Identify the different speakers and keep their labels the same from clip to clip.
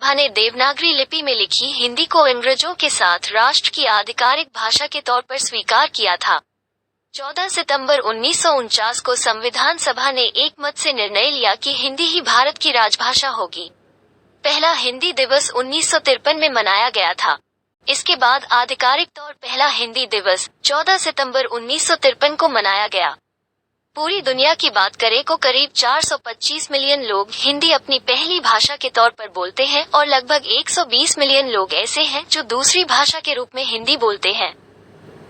Speaker 1: सभा ने देवनागरी लिपि में लिखी हिंदी को अंग्रेजों के साथ राष्ट्र की आधिकारिक भाषा के तौर पर स्वीकार किया था। 14 सितंबर 1949 को संविधान सभा ने एक मत से निर्णय लिया कि हिंदी ही भारत की राजभाषा होगी। पहला हिंदी दिवस 1953 में मनाया गया था। इसके बाद आधिकारिक तौर पहला हिंदी दिवस 14 सितंबर 1953 को मनाया गया। पूरी दुनिया की बात करें तो करीब 425 मिलियन लोग हिंदी अपनी पहली भाषा के तौर पर बोलते हैं और लगभग 120 मिलियन लोग ऐसे हैं जो दूसरी भाषा के रूप में हिंदी बोलते हैं।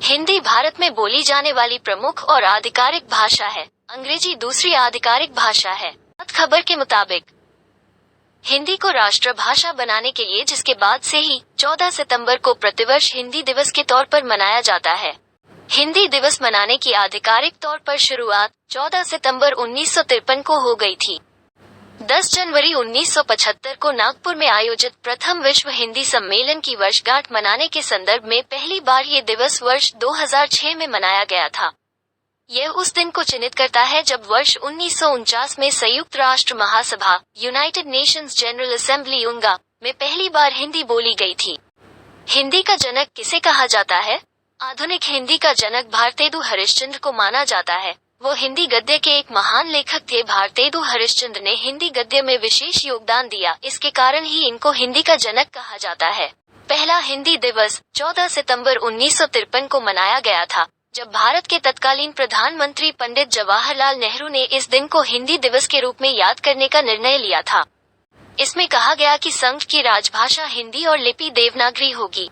Speaker 1: हिंदी भारत में बोली जाने वाली प्रमुख और आधिकारिक भाषा है। अंग्रेजी दूसरी आधिकारिक भाषा है। खबर के मुताबिक हिंदी को राष्ट्रभाषा बनाने के लिए जिसके बाद से ही 14 सितंबर को प्रतिवर्ष हिंदी दिवस के तौर पर मनाया जाता है। हिंदी दिवस मनाने की आधिकारिक तौर पर शुरुआत 14 सितंबर 1953 को हो गई थी। 10 जनवरी 1975 को नागपुर में आयोजित प्रथम विश्व हिंदी सम्मेलन की वर्षगांठ मनाने के संदर्भ में पहली बार ये दिवस वर्ष 2006 में मनाया गया था। यह उस दिन को चिन्हित करता है जब वर्ष 1949 में संयुक्त राष्ट्र महासभा United Nations General Assembly UNO में पहली बार हिंदी बोली गई थी। हिंदी का जनक किसे कहा जाता है? आधुनिक हिंदी का जनक भारतेंदु हरिश्चंद्र को माना जाता है। वो हिंदी गद्य के एक महान लेखक थे। भारतेंदु हरिश्चंद्र ने हिंदी गद्य में विशेष योगदान दिया, इसके कारण ही इनको हिंदी का जनक कहा जाता है। पहला हिंदी दिवस 14 सितंबर 1953 को मनाया गया था, जब भारत के तत्कालीन प्रधानमंत्री पंडित जवाहरलाल नेहरू ने इस दिन को हिंदी दिवस के रूप में याद करने का निर्णय लिया था। इसमें कहा गया कि संघ की राजभाषा हिंदी और लिपि देवनागरी होगी।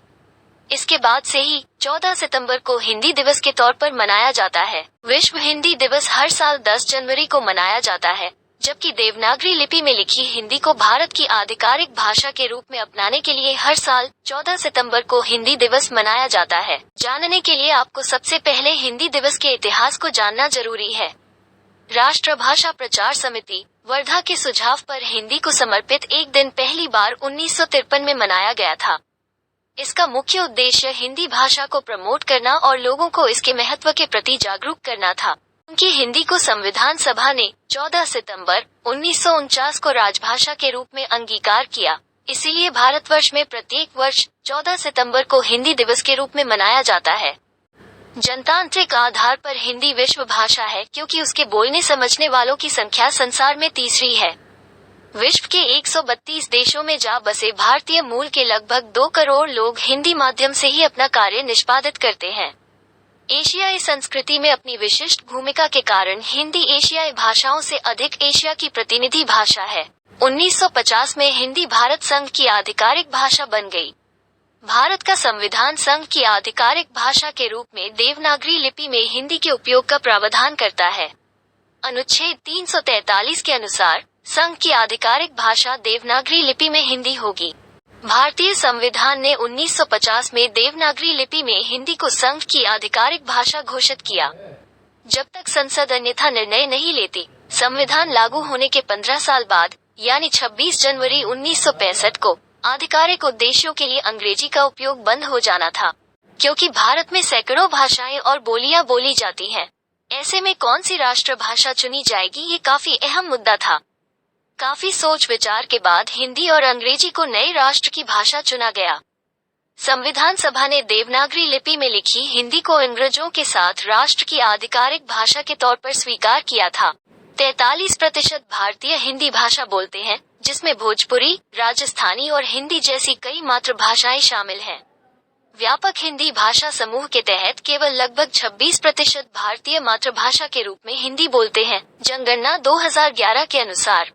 Speaker 1: इसके बाद से ही 14 सितंबर को हिंदी दिवस के तौर पर मनाया जाता है। विश्व हिंदी दिवस हर साल 10 जनवरी को मनाया जाता है, जबकि देवनागरी लिपि में लिखी हिंदी को भारत की आधिकारिक भाषा के रूप में अपनाने के लिए हर साल 14 सितंबर को हिंदी दिवस मनाया जाता है। जानने के लिए आपको सबसे पहले हिंदी दिवस के इतिहास को जानना जरूरी है। राष्ट्रभाषा प्रचार समिति वर्धा के सुझाव पर हिंदी को समर्पित एक दिन पहली बार 1953 में मनाया गया था। इसका मुख्य उद्देश्य हिंदी भाषा को प्रमोट करना और लोगों को इसके महत्व के प्रति जागरूक करना था। उनकी हिंदी को संविधान सभा ने 14 सितंबर 1949 को राजभाषा के रूप में अंगीकार किया। इसीलिए भारतवर्ष में प्रत्येक वर्ष 14 सितंबर को हिंदी दिवस के रूप में मनाया जाता है। जनतांत्रिक आधार पर हिंदी विश्व भाषा है क्योंकि उसके बोलने समझने वालों की संख्या संसार में तीसरी है। विश्व के 132 देशों में जा बसे भारतीय मूल के लगभग 2 करोड़ लोग हिंदी माध्यम से ही अपना कार्य निष्पादित करते हैं। एशियाई संस्कृति में अपनी विशिष्ट भूमिका के कारण हिंदी एशियाई भाषाओं से अधिक एशिया की प्रतिनिधि भाषा है। 1950 में हिंदी भारत संघ की आधिकारिक भाषा बन गई। भारत का संविधान संघ की आधिकारिक भाषा के रूप में देवनागरी लिपि में हिंदी के उपयोग का प्रावधान करता है। अनुच्छेद 343 के अनुसार संघ की आधिकारिक भाषा देवनागरी लिपि में हिंदी होगी। भारतीय संविधान ने 1950 में देवनागरी लिपि में हिंदी को संघ की आधिकारिक भाषा घोषित किया। जब तक संसद अन्यथा निर्णय नहीं लेती, संविधान लागू होने के 15 साल बाद यानी 26 जनवरी 1965 को आधिकारिक उद्देश्यों के लिए अंग्रेजी का उपयोग बंद हो जाना था। क्योंकि भारत में सैकड़ों भाषाएं और बोलियां बोली जाती हैं, ऐसे में कौन सी राष्ट्रभाषा चुनी जाएगी, ये काफी अहम मुद्दा था। काफी सोच विचार के बाद हिंदी और अंग्रेजी को नई राष्ट्र की भाषा चुना गया। संविधान सभा ने देवनागरी लिपि में लिखी हिंदी को अंग्रेजों के साथ राष्ट्र की आधिकारिक भाषा के तौर पर स्वीकार किया था। 43% भारतीय हिंदी भाषा बोलते हैं, जिसमें भोजपुरी, राजस्थानी और हिंदी जैसी कई मातृभाषाएं शामिल हैं। व्यापक हिंदी भाषा समूह के तहत केवल लगभग 26% भारतीय मातृभाषा के रूप में हिंदी बोलते हैं। जनगणना 2011 के अनुसार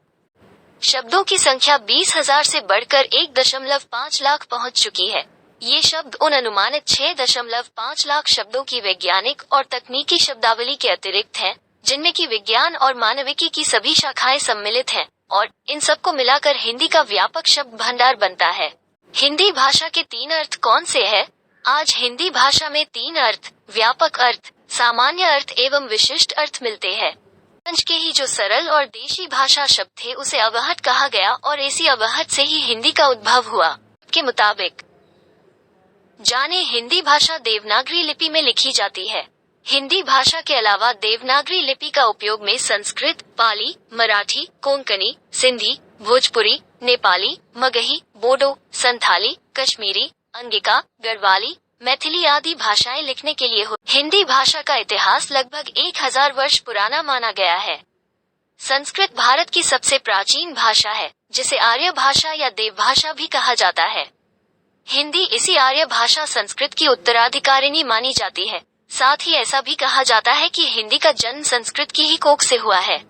Speaker 1: शब्दों की संख्या 20,000 से बढ़कर 1.5 लाख पहुंच चुकी है। ये शब्द उन अनुमानित 6.5 लाख शब्दों की वैज्ञानिक और तकनीकी शब्दावली के अतिरिक्त हैं, जिनमें की विज्ञान और मानविकी की सभी शाखाएं सम्मिलित हैं, और इन सबको मिलाकर हिंदी का व्यापक शब्द भंडार बनता है। हिंदी भाषा के 3 अर्थ कौन से हैं? आज हिंदी भाषा में 3 अर्थ, व्यापक अर्थ, सामान्य अर्थ एवं विशिष्ट अर्थ मिलते हैं। पंच के ही जो सरल और देशी भाषा शब्द थे उसे अवहट कहा गया और इसी अवहट से ही हिंदी का उद्भव हुआ। के मुताबिक जाने हिंदी भाषा देवनागरी लिपि में लिखी जाती है। हिंदी भाषा के अलावा देवनागरी लिपि का उपयोग में संस्कृत, पाली, मराठी, कोंकणी, सिंधी, भोजपुरी, नेपाली, मगही, बोडो, संथाली, कश्मीरी, अंगिका, गढ़वाली, मैथिली आदि भाषाएं लिखने के लिए हिंदी भाषा का इतिहास लगभग 1000 वर्ष पुराना माना गया है। संस्कृत भारत की सबसे प्राचीन भाषा है, जिसे आर्य भाषा या देव भाषा भी कहा जाता है। हिंदी इसी आर्य भाषा संस्कृत की उत्तराधिकारिणी मानी जाती है। साथ ही ऐसा भी कहा जाता है कि हिंदी का जन्म संस्कृत की ही कोख से हुआ है।